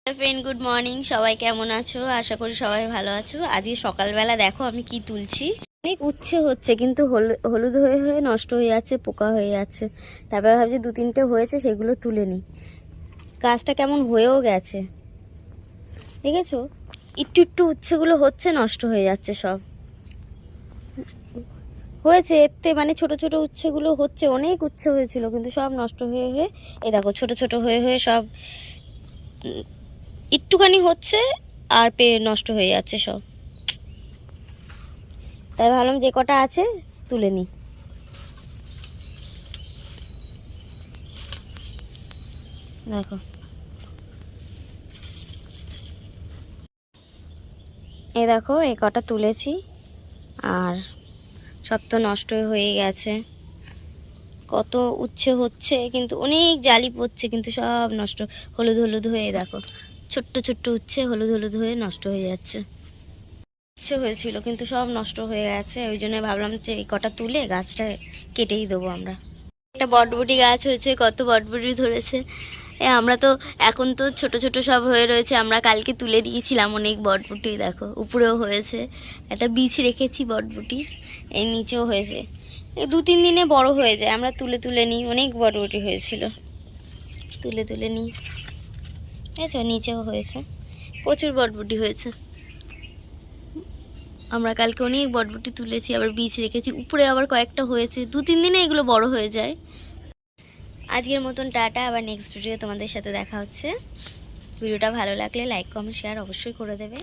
Friend, good morning. সবাই কেমন আছো? আশা করি সবাই ভালো আছো। আজকে সকালবেলা দেখো আমি কি তুলছি। অনেক উচ্ছে হচ্ছে কিন্তু হলুদ হয়ে হয়ে নষ্ট হয়ে যাচ্ছে, পোকা হয়ে যাচ্ছে। তারপরে ভাবছি দু তিনটে হয়েছে সেগুলো তুলে নিই। গাছটা কেমন হয়েও গেছে, দেখেছো? একটু একটু উচ্ছেগুলো হচ্ছে, নষ্ট হয়ে যাচ্ছে সব। হয়েছে এতে মানে ছোট ছোট উচ্ছেগুলো হচ্ছে, অনেক উচ্ছে হয়েছিল কিন্তু সব নষ্ট হয়ে হয়ে এই দেখো ছোট ছোট হয়ে হয়ে সব একটুখানি হচ্ছে আর নষ্ট হয়ে যাচ্ছে সব। তাই ভাবলাম যে কটা আছে তুলে নিই। দেখো এই দেখো এই কটা তুলেছি, আর সব তো নষ্ট হয়ে গেছে। কত উচ্ছে হচ্ছে কিন্তু অনেক জালি পড়ছে, কিন্তু সব নষ্ট, হলুদ হলুদ হয়ে দেখো ছোট্ট ছোট্ট উচ্ছে হলুদ হলুদ হয়ে নষ্ট হয়ে যাচ্ছে। উচ্ছে হয়েছিল কিন্তু সব নষ্ট হয়ে গেছে, ওই জন্য ভাবলাম যে এই কটা তুলে গাছটা কেটেই দেবো আমরা। একটা বটবটি গাছ হয়েছে, কত বটবটি ধরেছে। আমরা তো এখন তো ছোট ছোট সব হয়ে রয়েছে, আমরা কালকে তুলে দিয়েছিলাম অনেক বটবটি। দেখো উপরেও হয়েছে, একটা বীজ রেখেছি বটবটির, এই নিচেও হয়েছে। এই দু তিন দিনে বড় হয়ে যায়, আমরা তুলে তুলে নিই। অনেক বটবটি হয়েছিল, তুলে তুলে নিই। বুঝেছো, নিচেও হয়েছে, প্রচুর বটবটি হয়েছে। আমরা কালকে অনেক বটবটি তুলেছি, আবার বীজ রেখেছি। উপরে আবার কয়েকটা হয়েছে, দু তিন দিনে এগুলো বড় হয়ে যায়। আজকের মতন টাটা, আবার নেক্সট ভিডিও তোমাদের সাথে দেখা হচ্ছে। ভিডিওটা ভালো লাগলে লাইক কমেন্ট শেয়ার অবশ্যই করে দেবে।